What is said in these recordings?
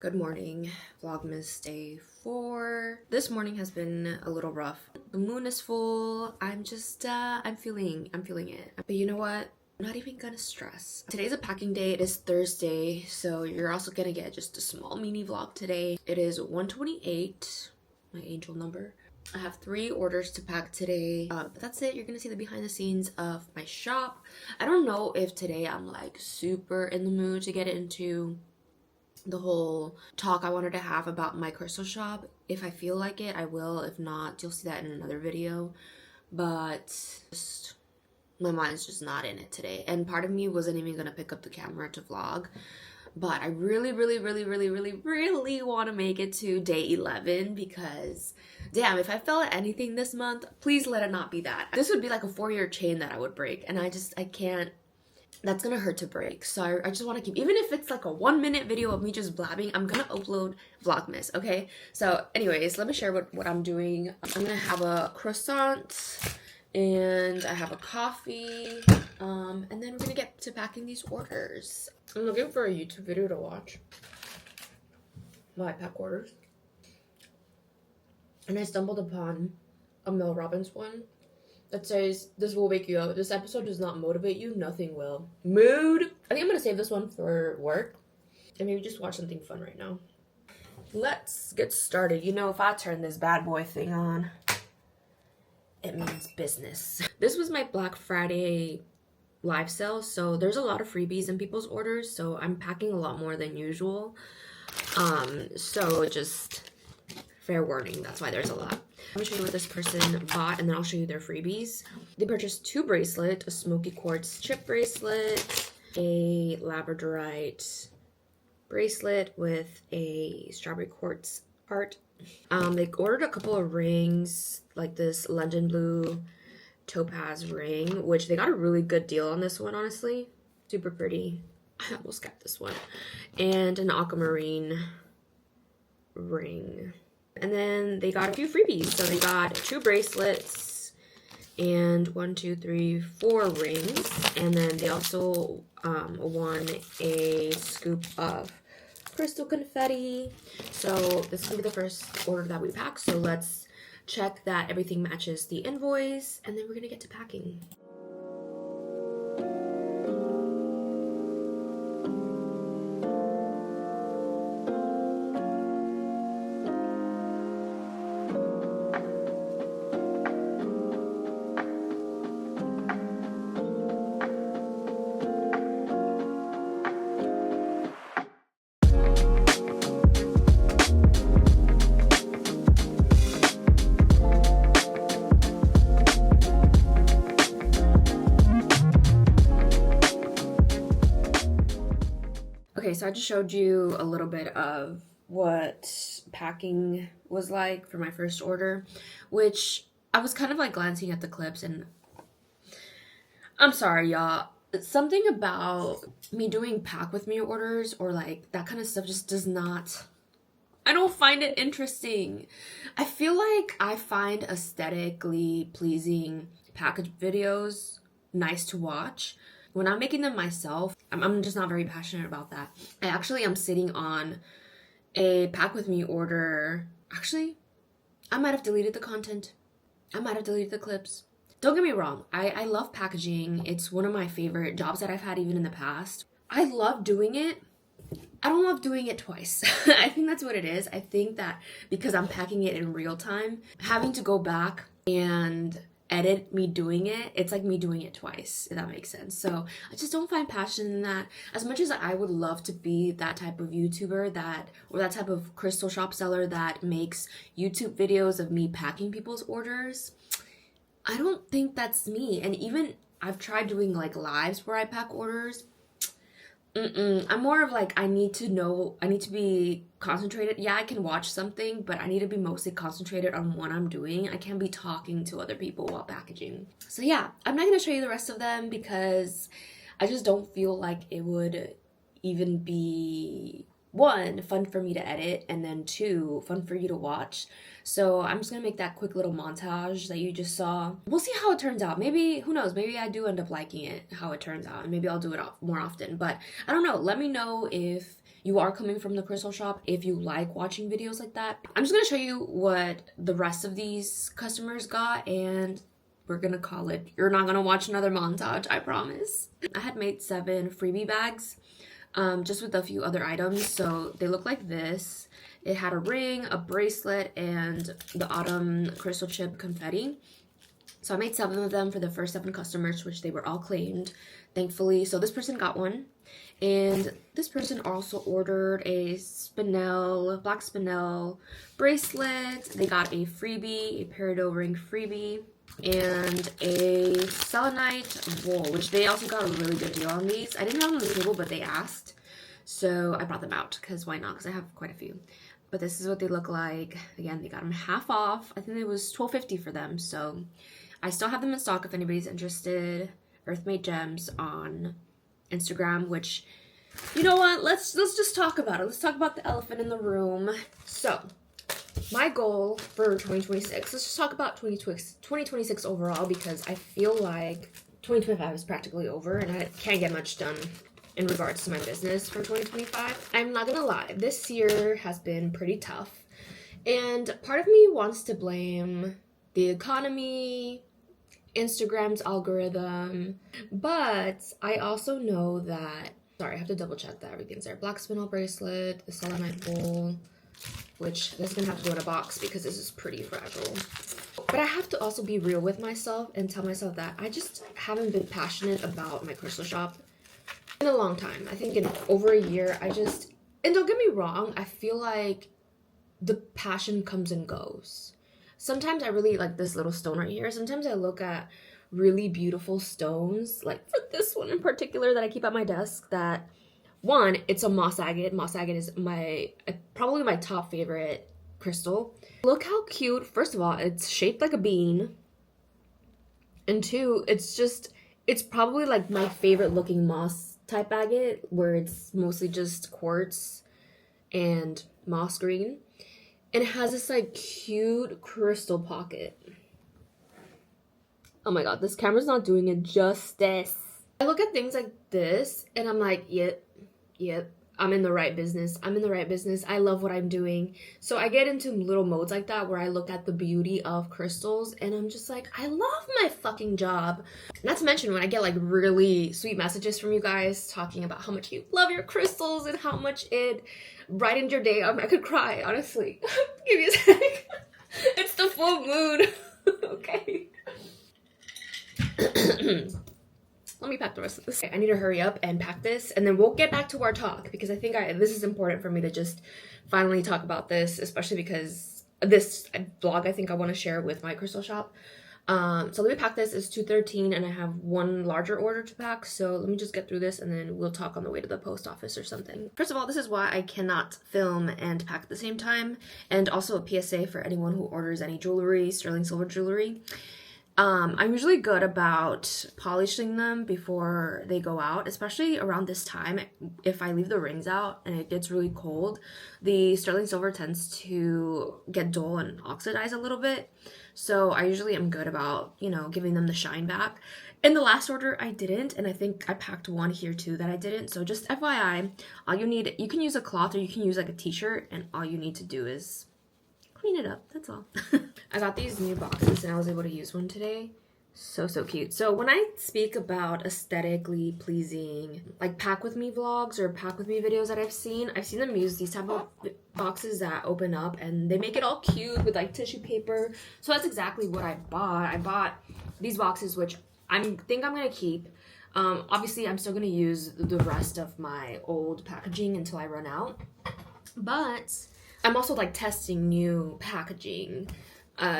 Good morning, vlogmas day 4. This morning has been a little rough. The moon is full. I'm feeling it. But you know what? I'm not even gonna stress. Today's a packing day. It is Thursday, so you're also gonna get just a small mini vlog today. It is 1:28, my angel number. I have 3 orders to pack today, but that's it. You're gonna see the behind the scenes of my shop. I don't know if today I'm like super in the mood to get into the whole talk I wanted to have about my crystal shop. If I feel like it, I will. If not, you'll see that in another video. But just, my mind's just not in it today. And part of me wasn't even gonna pick up the camera to vlog. But I really want to make it to day 11 because, damn, if I fell at anything this month, please let it not be that. This would be like a 4-year chain that I would break. And I can't. That's gonna hurt to break, so I just want to keep, even if it's like a 1-minute video of me just blabbing, I'm gonna upload vlogmas. Okay, so anyways, let me share what I'm doing. I'm gonna have a croissant and I have a coffee, and then we're gonna get to packing these orders. I'm looking for a YouTube video to watch while I pack orders, and I stumbled upon a Mel Robbins one that says, "This will wake you up. This episode does not motivate you. Nothing will." Mood. I think I'm gonna save this one for work and maybe just watch something fun right now. Let's get started. You know, if I turn this bad boy thing on, it means business. This was my Black Friday live sale, so there's a lot of freebies in people's orders, so I'm packing a lot more than usual. So just fair warning, that's why there's a lot. I'm gonna show you what this person bought, and then I'll show you their freebies. They purchased 2 bracelets, a smoky quartz chip bracelet, a labradorite bracelet with a strawberry quartz heart. They ordered a couple of rings, like this London blue topaz ring, which they got a really good deal on this one, honestly. Super pretty. I almost got this one. And an aquamarine ring. And then they got a few freebies. So they got 2 bracelets and 4 rings. And then they also won a scoop of crystal confetti. So this is gonna be the first order that we pack. So let's check that everything matches the invoice, and then we're gonna get to packing. Okay, so I just showed you a little bit of what packing was like for my first order, which I was kind of like glancing at the clips, and I'm sorry, y'all. Something about me doing pack with me orders or like that kind of stuff just does not, I don't find it interesting. I feel like I find aesthetically pleasing package videos nice to watch. When I'm making them myself, I'm just not very passionate about that. I actually am sitting on a pack with me order. Actually, I might have deleted the content. I might have deleted the clips. Don't get me wrong. I love packaging. It's one of my favorite jobs that I've had even in the past. I love doing it. I don't love doing it twice. I think that's what it is. I think that because I'm packing it in real time, having to go back and edit me doing it, it's like me doing it twice, if that makes sense. So I just don't find passion in that. As much as I would love to be that type of YouTuber or that type of crystal shop seller that makes YouTube videos of me packing people's orders, I don't think that's me. And even I've tried doing like lives where I pack orders. I'm more of like, I need to be concentrated. Yeah, I can watch something, but I need to be mostly concentrated on what I'm doing. I can't be talking to other people while packaging. So yeah, I'm not going to show you the rest of them because I just don't feel like it would even be, 1, fun for me to edit, and then 2, fun for you to watch. So I'm just gonna make that quick little montage that you just saw. We'll see how it turns out. Maybe, who knows, maybe I do end up liking it, how it turns out, and maybe I'll do it more often. But I don't know. Let me know if you are coming from the crystal shop, if you like watching videos like that. I'm just gonna show you what the rest of these customers got, and we're gonna call it. You're not gonna watch another montage, I promise. I had made 7 freebie bags, just with a few other items. So they look like this. It had a ring, a bracelet, and the autumn crystal chip confetti. So I made 7 of them for the first 7 customers, which they were all claimed, thankfully. So this person got one. And this person also ordered a spinel, black spinel bracelet. They got a freebie, a peridot ring freebie, and a selenite bowl, which they also got a really good deal on these. I didn't have them on the table, but they asked. So I brought them out, because why not? Because I have quite a few. But this is what they look like. Again, they got them half off. I think it was $12.50 for them. So I still have them in stock if anybody's interested. Earthmade Gems on Instagram, which, you know what? Let's just talk about it. Let's talk about the elephant in the room. So my goal for 2026, let's just talk about 2026 overall, because I feel like 2025 is practically over and I can't get much done in regards to my business for 2025. I'm not gonna lie, this year has been pretty tough, and part of me wants to blame the economy, Instagram's algorithm, but I also know that, sorry, I have to double check that everything's there. Black spinel bracelet, the selenite bowl, which this is gonna have to go in a box because this is pretty fragile. But I have to also be real with myself and tell myself that I just haven't been passionate about my crystal shop in a long time. I think in over a year, and don't get me wrong, I feel like the passion comes and goes. Sometimes I really like this little stone right here. Sometimes I look at really beautiful stones, like for this one in particular that I keep at my desk, that one, it's a moss agate. Moss agate is probably my top favorite crystal. Look how cute. First of all, it's shaped like a bean. And 2, it's probably like my favorite looking moss type agate, where it's mostly just quartz and moss green. And it has this like cute crystal pocket. Oh my god, this camera's not doing it justice. I look at things like this and I'm like, yep, I'm in the right business. I love what I'm doing. So I get into little modes like that where I look at the beauty of crystals and I'm just like, I love my fucking job. Not to mention when I get like really sweet messages from you guys talking about how much you love your crystals and how much it brightened your day. I could cry, honestly. Give me a sec. It's the full moon. Okay. Let me pack the rest of this. I need to hurry up and pack this, and then we'll get back to our talk, because I think this is important for me to just finally talk about this, especially because this vlog I think I want to share with my crystal shop. So let me pack this. It's 2:13 and I have one larger order to pack, so let me just get through this and then we'll talk on the way to the post office or something. First of all, this is why I cannot film and pack at the same time, and also a PSA for anyone who orders any jewelry, sterling silver jewelry. I'm usually good about polishing them before they go out, especially around this time. If I leave the rings out and it gets really cold, the sterling silver tends to get dull and oxidize a little bit. So I usually am good about, giving them the shine back. In the last order, I didn't, and I think I packed one here too that I didn't. So just FYI, you can use a cloth or you can use like a t-shirt, and all you need to do is clean it up, that's all. I got these new boxes and I was able to use one today. So cute. So when I speak about aesthetically pleasing, like pack with me vlogs or pack with me videos that I've seen them use these type of boxes that open up and they make it all cute with like tissue paper. So that's exactly what I bought. I bought these boxes, which I think I'm gonna keep. Obviously I'm still gonna use the rest of my old packaging until I run out, but I'm also like testing new packaging.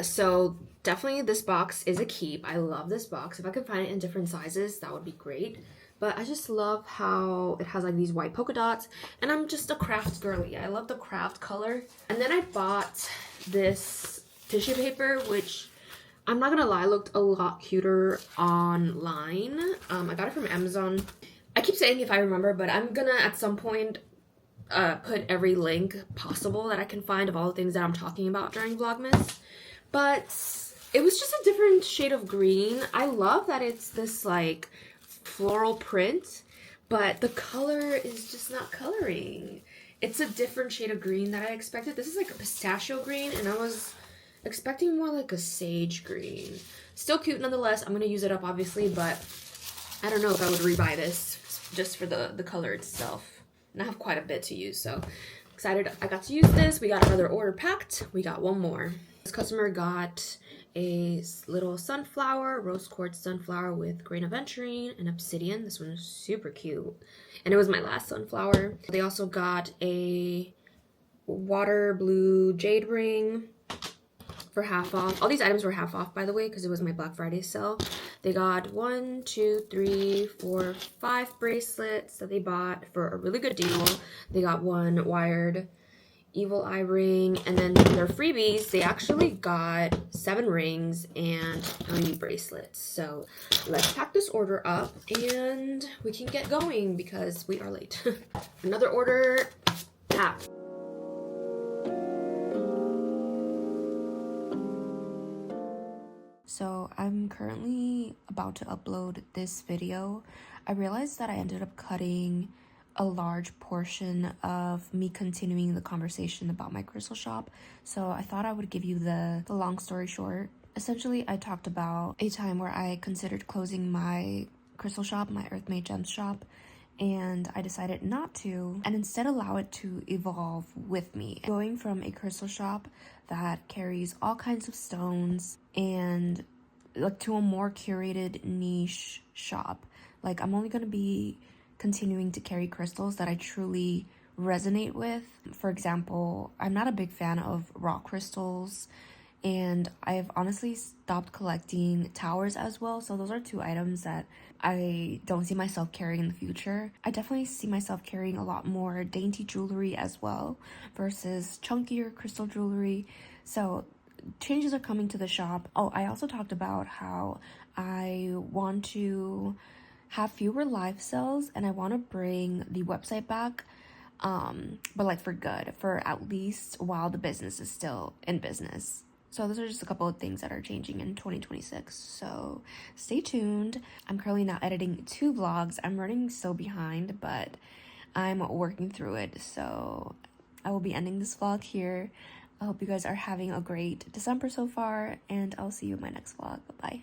So definitely this box is a keep. I love this box. If I could find it in different sizes, that would be great. But I just love how it has like these white polka dots, and I'm just a craft girly. I love the craft color. And then I bought this tissue paper, which I'm not gonna lie, looked a lot cuter online. I got it from Amazon. I keep saying if I remember, but I'm gonna at some point put every link possible that I can find of all the things that I'm talking about during Vlogmas. But it was just a different shade of green. I love that it's this like floral print, but the color is just not coloring. It's a different shade of green that I expected. This is like a pistachio green, and I was expecting more like a sage green. Still cute nonetheless. I'm gonna use it up obviously, but I don't know if I would rebuy this just for the color itself. And I have quite a bit to use, so excited I got to use this. We got another order packed. We got one more. This customer got a little sunflower, rose quartz sunflower with grain aventurine and obsidian. This one is super cute. And it was my last sunflower. They also got a water blue jade ring for half off. All these items were half off, by the way, because it was my Black Friday sale. They got 1, 2, 3, 4, 5 bracelets that they bought for a really good deal. They got one wired evil eye ring, and then their freebies, they actually got 7 rings and 3 bracelets. So let's pack this order up and we can get going because we are late. Another order packed. So I'm currently about to upload this video. I realized that I ended up cutting a large portion of me continuing the conversation about my crystal shop. So I thought I would give you the long story short. Essentially, I talked about a time where I considered closing my crystal shop, my Earthmade Gems shop, and I decided not to and instead allow it to evolve with me. Going from a crystal shop that carries all kinds of stones and like to a more curated niche shop. Like I'm only going to be continuing to carry crystals that I truly resonate with. For example, I'm not a big fan of rock crystals, and I've honestly stopped collecting towers as well. So those are 2 items that I don't see myself carrying in the future. I definitely see myself carrying a lot more dainty jewelry as well versus chunkier crystal jewelry. So changes are coming to the shop. Oh, I also talked about how I want to have fewer live sales and I want to bring the website back, but like for good, for at least while the business is still in business. So those are just a couple of things that are changing in 2026. So stay tuned. I'm currently now editing 2 vlogs. I'm running so behind, but I'm working through it. So I will be ending this vlog here. I hope you guys are having a great December so far, and I'll see you in my next vlog. Bye-bye.